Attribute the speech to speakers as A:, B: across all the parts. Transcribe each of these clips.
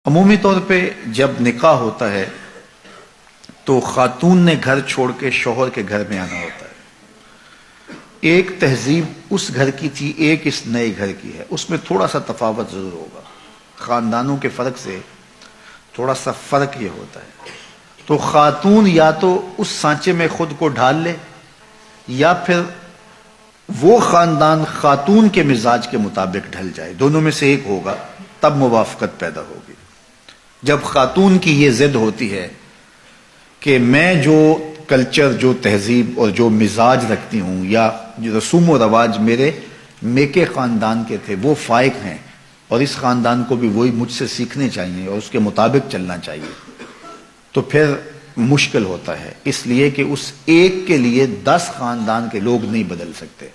A: عمومی طور پہ جب نکاح ہوتا ہے تو خاتون نے گھر چھوڑ کے شوہر کے گھر میں آنا ہوتا ہے۔ ایک تہذیب اس گھر کی تھی، ایک اس نئے گھر کی ہے، اس میں تھوڑا سا تفاوت ضرور ہوگا، خاندانوں کے فرق سے تھوڑا سا فرق یہ ہوتا ہے۔ تو خاتون یا تو اس سانچے میں خود کو ڈھال لے یا پھر وہ خاندان خاتون کے مزاج کے مطابق ڈھل جائے، دونوں میں سے ایک ہوگا، تب موافقت پیدا ہوگی۔ جب خاتون کی یہ ضد ہوتی ہے کہ میں جو کلچر، جو تہذیب اور جو مزاج رکھتی ہوں یا جو رسوم و رواج میرے میکے خاندان کے تھے وہ فائق ہیں اور اس خاندان کو بھی وہی مجھ سے سیکھنے چاہیے اور اس کے مطابق چلنا چاہیے، تو پھر مشکل ہوتا ہے، اس لیے کہ اس ایک کے لیے 10 خاندان کے لوگ نہیں بدل سکتے۔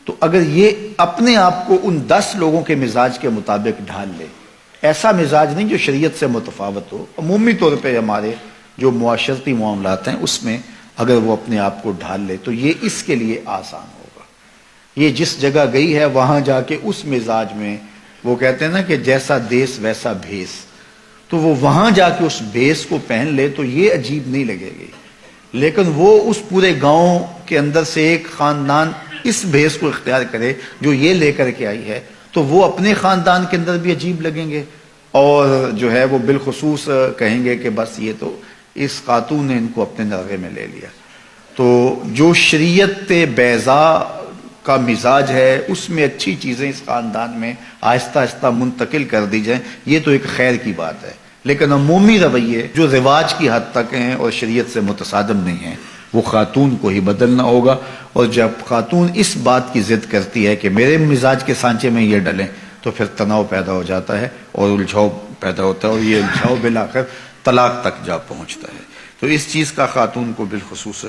A: تو اگر یہ اپنے آپ کو ان 10 لوگوں کے مزاج کے مطابق ڈھال لے، ایسا مزاج نہیں جو شریعت سے متفاوت ہو، عمومی طور پہ ہمارے جو معاشرتی معاملات ہیں اس میں اگر وہ اپنے آپ کو ڈھال لے تو یہ اس کے لیے آسان ہوگا۔ یہ جس جگہ گئی ہے وہاں جا کے اس مزاج میں، وہ کہتے ہیں نا کہ جیسا دیس ویسا بھیس، تو وہ وہاں جا کے اس بھیس کو پہن لے تو یہ عجیب نہیں لگے گی، لیکن وہ اس پورے گاؤں کے اندر سے ایک خاندان اس بھیس کو اختیار کرے جو یہ لے کر کے آئی ہے تو وہ اپنے خاندان کے اندر بھی عجیب لگیں گے، اور جو ہے وہ بالخصوص کہیں گے کہ بس یہ تو اس خاتون نے ان کو اپنے نرغے میں لے لیا۔ تو جو شریعت بیضاء کا مزاج ہے اس میں اچھی چیزیں اس خاندان میں آہستہ آہستہ منتقل کر دی جائیں، یہ تو ایک خیر کی بات ہے، لیکن عمومی رویے جو رواج کی حد تک ہیں اور شریعت سے متصادم نہیں ہیں وہ خاتون کو ہی بدلنا ہوگا۔ اور جب خاتون اس بات کی ضد کرتی ہے کہ میرے مزاج کے سانچے میں یہ ڈلیں تو پھر تناؤ پیدا ہو جاتا ہے اور الجھاؤ پیدا ہوتا ہے، اور یہ الجھاؤ بالآخر طلاق تک جا پہنچتا ہے۔ تو اس چیز کا خاتون کو بالخصوص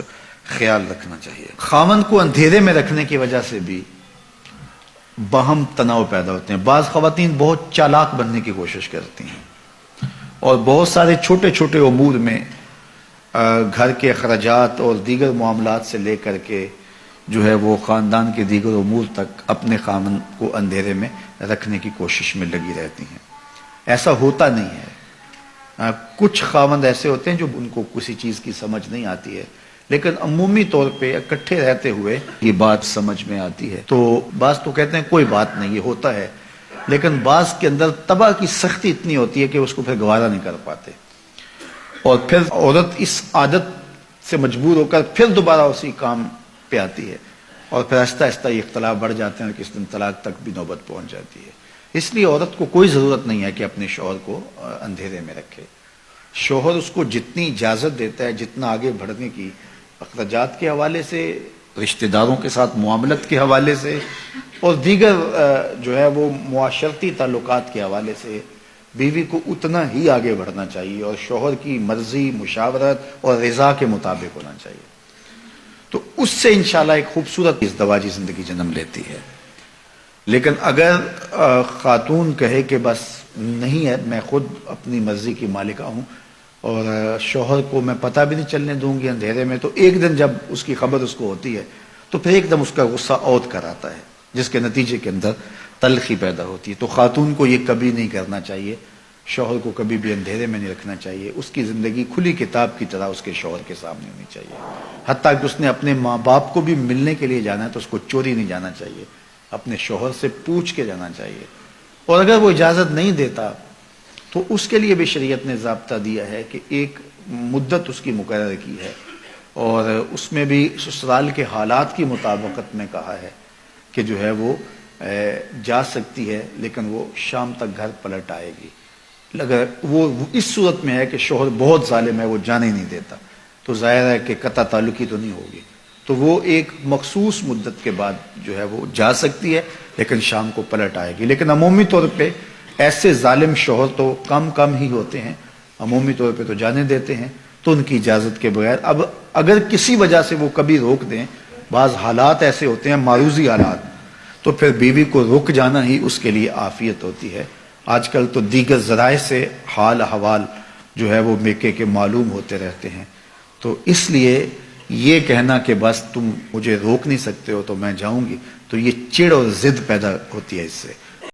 A: خیال رکھنا چاہیے۔ خاوند کو اندھیرے میں رکھنے کی وجہ سے بھی باہم تناؤ پیدا ہوتے ہیں۔ بعض خواتین بہت چالاک بننے کی کوشش کرتی ہیں اور بہت سارے چھوٹے چھوٹے امور میں گھر کے اخراجات اور دیگر معاملات سے لے کر کے جو ہے وہ خاندان کے دیگر امور تک اپنے خاوند کو اندھیرے میں رکھنے کی کوشش میں لگی رہتی ہیں۔ ایسا ہوتا نہیں ہے، کچھ خاوند ایسے ہوتے ہیں جو ان کو کسی چیز کی سمجھ نہیں آتی ہے، لیکن عمومی طور پہ اکٹھے رہتے ہوئے یہ بات سمجھ میں آتی ہے۔ تو بعض تو کہتے ہیں کوئی بات نہیں، یہ ہوتا ہے، لیکن بعض کے اندر طبع کی سختی اتنی ہوتی ہے کہ اس کو پھر گوارا نہیں کر پاتے، اور پھر عورت اس عادت سے مجبور ہو کر پھر دوبارہ اسی کام پہ آتی ہے، اور پھر آہستہ آہستہ یہ اختلاف بڑھ جاتے ہیں اور کس دن طلاق تک بھی نوبت پہنچ جاتی ہے۔ اس لیے عورت کو کوئی ضرورت نہیں ہے کہ اپنے شوہر کو اندھیرے میں رکھے۔ شوہر اس کو جتنی اجازت دیتا ہے، جتنا آگے بڑھنے کی، اخراجات کے حوالے سے، رشتہ داروں کے ساتھ معاملت کے حوالے سے اور دیگر جو ہے وہ معاشرتی تعلقات کے حوالے سے، بیوی کو اتنا ہی آگے بڑھنا چاہیے اور شوہر کی مرضی، مشاورت اور رضا کے مطابق ہونا چاہیے، تو اس سے انشاءاللہ ایک خوبصورت ازدواجی زندگی جنم لیتی ہے۔ لیکن اگر خاتون کہے کہ بس نہیں ہے، میں خود اپنی مرضی کی مالکہ ہوں اور شوہر کو میں پتہ بھی نہیں چلنے دوں گی اندھیرے میں، تو ایک دن جب اس کی خبر اس کو ہوتی ہے تو پھر ایک دم اس کا غصہ عود کر آتا ہے، جس کے نتیجے کے اندر تلخی پیدا ہوتی ہے۔ تو خاتون کو یہ کبھی نہیں کرنا چاہیے، شوہر کو کبھی بھی اندھیرے میں نہیں رکھنا چاہیے، اس کی زندگی کھلی کتاب کی طرح اس کے شوہر کے سامنے ہونی چاہیے۔ حتیٰ کہ اس نے اپنے ماں باپ کو بھی ملنے کے لیے جانا ہے تو اس کو چوری نہیں جانا چاہیے، اپنے شوہر سے پوچھ کے جانا چاہیے، اور اگر وہ اجازت نہیں دیتا تو اس کے لیے بھی شریعت نے ضابطہ دیا ہے کہ ایک مدت اس کی مقرر کی ہے، اور اس میں بھی سسرال کے حالات کی مطابقت میں کہا ہے کہ جو ہے وہ جا سکتی ہے، لیکن وہ شام تک گھر پلٹ آئے گی۔ اگر وہ اس صورت میں ہے کہ شوہر بہت ظالم ہے، وہ جانے نہیں دیتا، تو ظاہر ہے کہ قطع تعلقی تو نہیں ہوگی، تو وہ ایک مخصوص مدت کے بعد جو ہے وہ جا سکتی ہے، لیکن شام کو پلٹ آئے گی۔ لیکن عمومی طور پہ ایسے ظالم شوہر تو کم ہی ہوتے ہیں، عمومی طور پہ تو جانے دیتے ہیں، تو ان کی اجازت کے بغیر۔ اب اگر کسی وجہ سے وہ کبھی روک دیں، بعض حالات ایسے ہوتے ہیں معروضی حالات، تو پھر بیوی کو رک جانا ہی اس کے لیے عافیت ہوتی ہے۔ آج کل تو دیگر ذرائع سے حال احوال جو ہے وہ میکے کے معلوم ہوتے رہتے ہیں، تو اس لیے یہ کہنا کہ بس تم مجھے روک نہیں سکتے ہو تو میں جاؤں گی، تو یہ چڑ اور ضد پیدا ہوتی ہے اس سے۔